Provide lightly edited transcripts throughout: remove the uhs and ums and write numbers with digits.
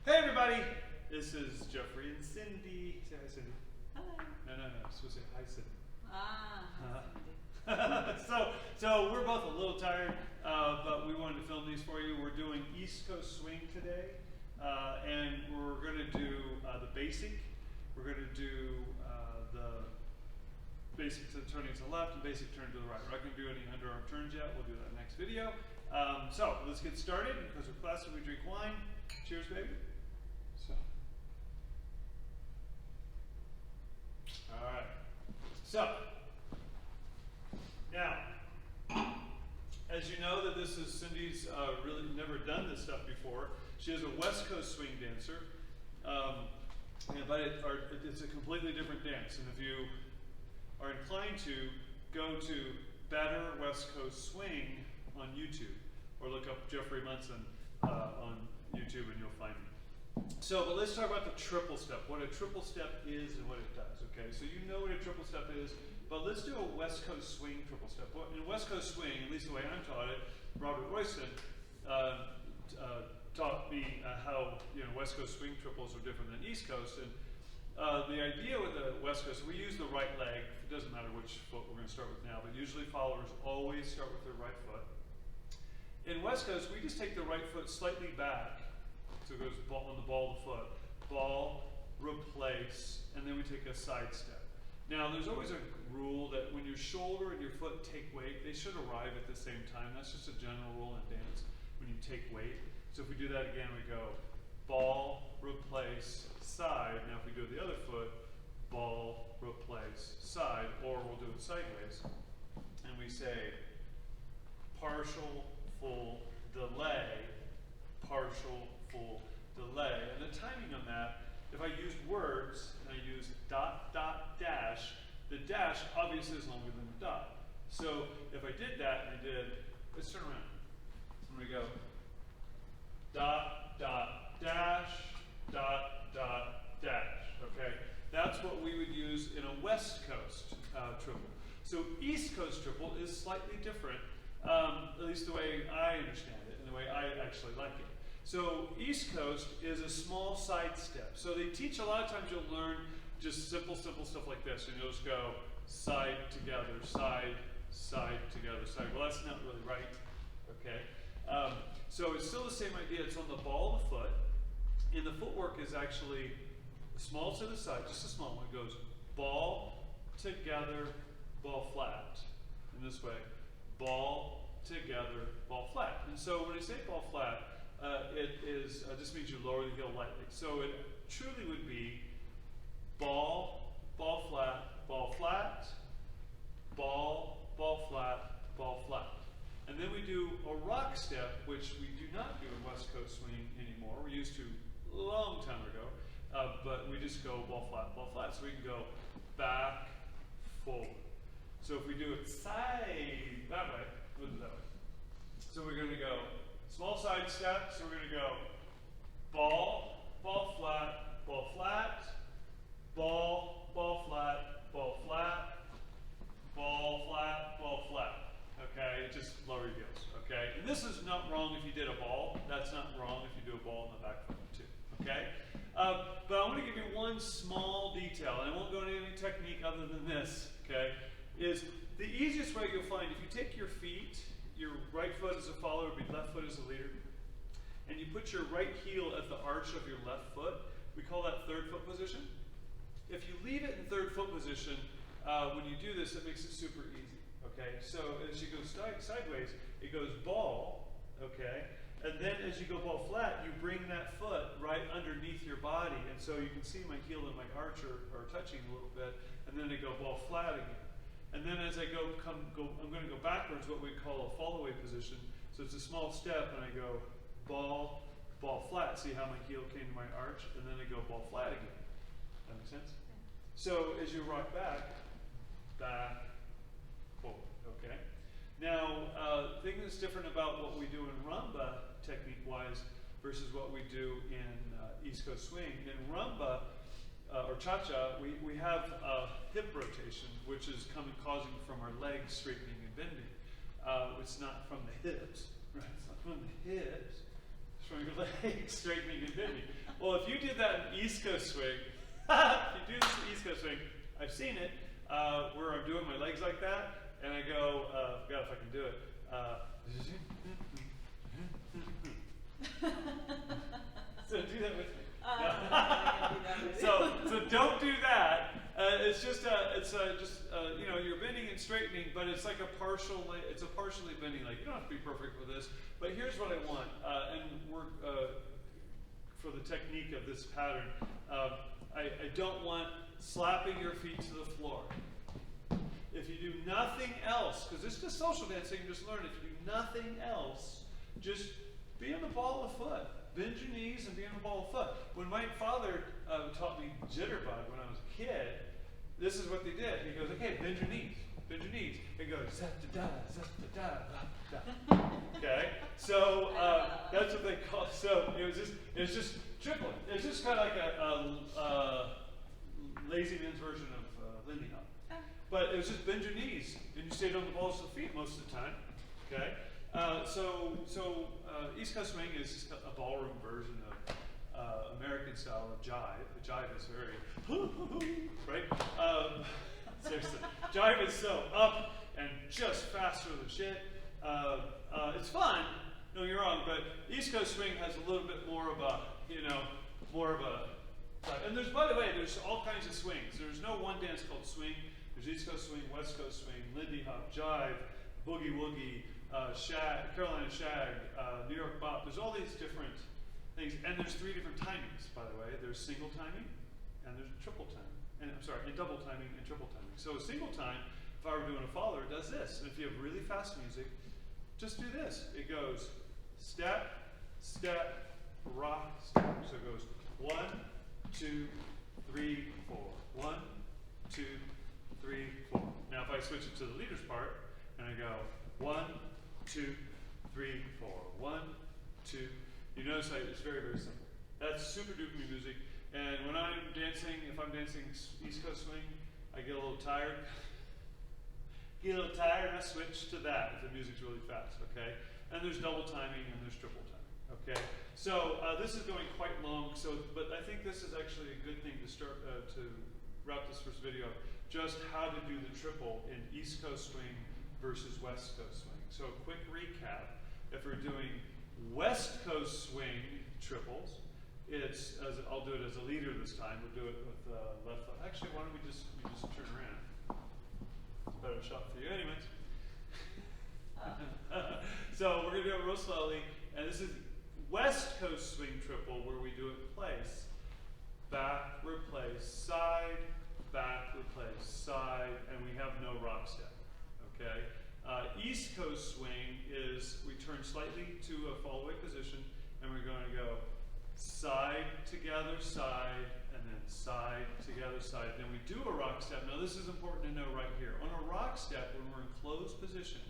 Hey everybody, this is Jeffrey and Cindy. Say hi, Cindy. Hello. No. Supposed to say hi, Cindy. Hi, Cindy. So we're both a little tired, but we wanted to film these for you. We're doing East Coast Swing today, and we're going to do the basic. We're going to do the basic to turning to the left and basic turn to the right. We're not going to do any underarm turns yet. We'll do that next video. So let's get started. Because we're classic, we drink wine. Cheers, baby. So, all right. So, now, as you know that this is Cindy's really never done this stuff before. She is a West Coast swing dancer, but it's a completely different dance. And if you are inclined to, go to Better West Coast Swing on YouTube, or look up Jeffrey Munson on YouTube and you'll find me. So, but let's talk about the triple step, what a triple step is and what it does, okay? So you know what a triple step is, but let's do a West Coast Swing triple step. In West Coast Swing, at least the way I'm taught it, Robert Royston taught me how West Coast Swing triples are different than East Coast. And the idea with the West Coast, we use the right leg. It doesn't matter which foot we're going to start with now, but usually followers always start with their right foot. In West Coast, we just take the right foot slightly back, so it goes on the ball of the foot, ball, replace, and then we take a side step. Now, there's always a rule that when your shoulder and your foot take weight, they should arrive at the same time. That's just a general rule in dance when you take weight. So if we do that again, we go ball, replace, side. Now if we do the other foot, ball, replace, side, or we'll do it sideways. And we say partial, full, delay, partial, full, delay. And the timing on that, if I used words and I use dot, dot, dash, the dash obviously is longer than the dot. So if I did that and I did, let's turn around. I'm going to go dot, dot, dash, dot, dot, dash, okay? That's what we would use in a West Coast triple. So East Coast triple is slightly different, at least the way I understand it and the way I actually like it. So East Coast is a small side step. So they teach, a lot of times you'll learn just simple stuff like this, and you'll just go side together, side together, side. Well, that's not really right, okay? So it's still the same idea. It's on the ball of the foot, and the footwork is actually small to the side, just a small one. It goes ball together, ball flat. In this way, ball together, ball flat. And so when I say ball flat, it is just means you lower the heel lightly. So it truly would be ball, ball flat, ball flat, ball, ball flat, ball flat. And then we do a rock step, which we do not do in West Coast Swing anymore. We used to a long time ago, but we just go ball flat, ball flat. So we can go back, forward. So if we do it side that way, we'll do it that way. So we're going to go small side step. So we're going to go ball, ball flat, ball flat, ball, ball flat, ball flat, ball flat, ball flat. Okay, just lower your heels. Okay, and this is not wrong if you did a ball. That's not wrong if you do a ball in the back foot too. Okay, but I want to give you one small detail, and I won't go into any technique other than this. Okay, is the easiest way you'll find if you take your feet, your right foot as a follower, be left foot as a leader, and you put your right heel at the arch of your left foot. We call that third foot position. If you leave it in third foot position, when you do this, it makes it super easy. Okay, so as you go sideways, it goes ball, okay, and then as you go ball flat, you bring that foot right underneath your body, and so you can see my heel and my arch are touching a little bit, and then I go ball flat again. And then as I I'm going to go backwards, what we call a fall-away position. So it's a small step, and I go ball, ball flat. See how my heel came to my arch, and then I go ball flat again. That makes sense? So as you rock back, forward, okay? Now, the thing that's different about what we do in rumba, technique-wise, versus what we do in East Coast Swing. In rumba, or cha-cha, we have a hip rotation, which is causing from our legs straightening and bending. It's not from the hips, right? It's not from the hips, it's from your legs, straightening and bending. Well, if you did that in East Coast swing, if you do this in East Coast swing, I've seen it, where I'm doing my legs like that, and I go, I forgot if I can do it. So do that with me. So don't do that. It's just you know, you're bending and straightening, but it's like it's a partially bending leg. You don't have to be perfect with this, but here's what I want, and we're for the technique of this pattern. I don't want slapping your feet to the floor. If you do nothing else, because this is just social dancing, just learn. If you do nothing else, just be on the ball of the foot. Bend your knees and be on the ball of the foot. When my father taught me jitterbug when I was a kid, this is what they did. He goes, okay, bend your knees. Bend your knees. It goes, zap-da-da, zap-da-da, zap-da-da. Okay? So that's what they call it. So it was just tripling. It's just kind of like a lazy man's version of Lindy Hop. But it was just bend your knees, and you stayed on the balls of the feet most of the time. Okay? East Coast swing is just a ballroom version of American style of jive. The jive is very, right? Seriously, jive is so up and just faster than shit. It's fun, don't get me wrong, but East Coast swing has a little bit more of a, and there's, by the way, there's all kinds of swings. There's no one dance called swing. There's East Coast swing, West Coast swing, Lindy Hop, jive, boogie woogie, shag, Carolina shag, New York bop. There's all these different things, and there's 3 different timings, by the way. There's single timing, and there's triple timing, and double timing and triple timing. So a single time, if I were doing a follower, it does this. And if you have really fast music, just do this. It goes step, step, rock, step. So it goes 1, 2, 3, 4. 1, 2, 3, 4. Now if I switch it to the leader's part, and I go 1, 2, 3, 4. 1, 2. You notice it's very, very simple. That's super duper music. And when I'm dancing, if I'm dancing East Coast swing, I get a little tired. And I switch to that if the music's really fast, okay? And there's double timing and there's triple timing, okay? So this is going quite long, but I think this is actually a good thing to start to wrap this first video up. Just how to do the triple in East Coast swing versus West Coast swing. So a quick recap, if we're doing West Coast swing triples, I'll do it as a leader this time. We'll do it with left foot. Actually, why don't we just turn around? It's a better shot for you anyways. So we're going to do it real slowly, and this is West Coast swing triple where we do it place, back, replace, side, back, replace, side, and we have no rock step, okay? East Coast swing is we turn slightly to a fall away position, and we're going to go side together, side, and then side together, side. Then we do a rock step. Now this is important to know right here. On a rock step, when we're in closed position,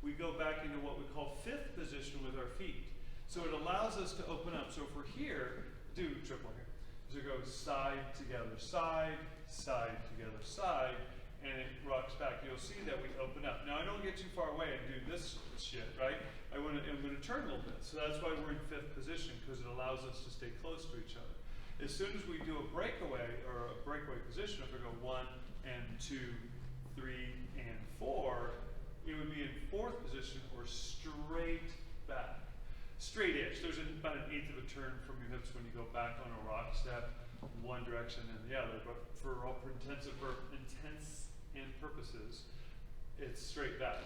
we go back into what we call 5th position with our feet. So it allows us to open up. So if we're here, do triple here. So it goes side together, side, side together, side, and it rocks back. You'll see that we open up. Now I don't get too far away and do this shit, right? I'm going to turn a little bit. So that's why we're in 5th position, because it allows us to stay close to each other. As soon as we do a breakaway or a breakaway position, if we go 1 and 2, 3 and 4, it would be in 4th position or straight back. Straight edge. There's about an 1/8 of a turn from your hips when you go back on a rock step, one direction and the other. But for all intents and purposes, it's straight back.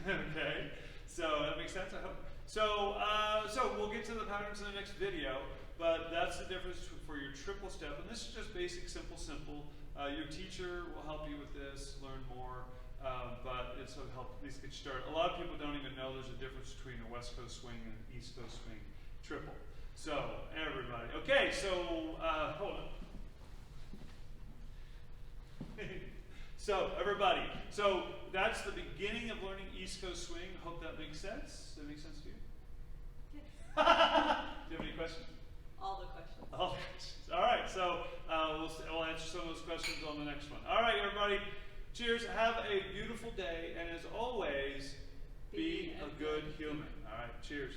Okay? So that makes sense, I hope. So we'll get to the patterns in the next video, but that's the difference for your triple step. And this is just basic, simple. Your teacher will help you with this, learn more, but it's a help at least get you started. A lot of people don't even know there's a difference between a West Coast swing and an East Coast swing triple. So, everybody. Okay, so, hold on. So, everybody. So, that's the beginning of learning East Coast swing. Hope that makes sense. Does that make sense to you? Yes. Do you have any questions? All the questions. All the questions. All right, so we'll answer some of those questions on the next one. All right, everybody. Cheers. Have a beautiful day. And as always, be a good human. All right, cheers.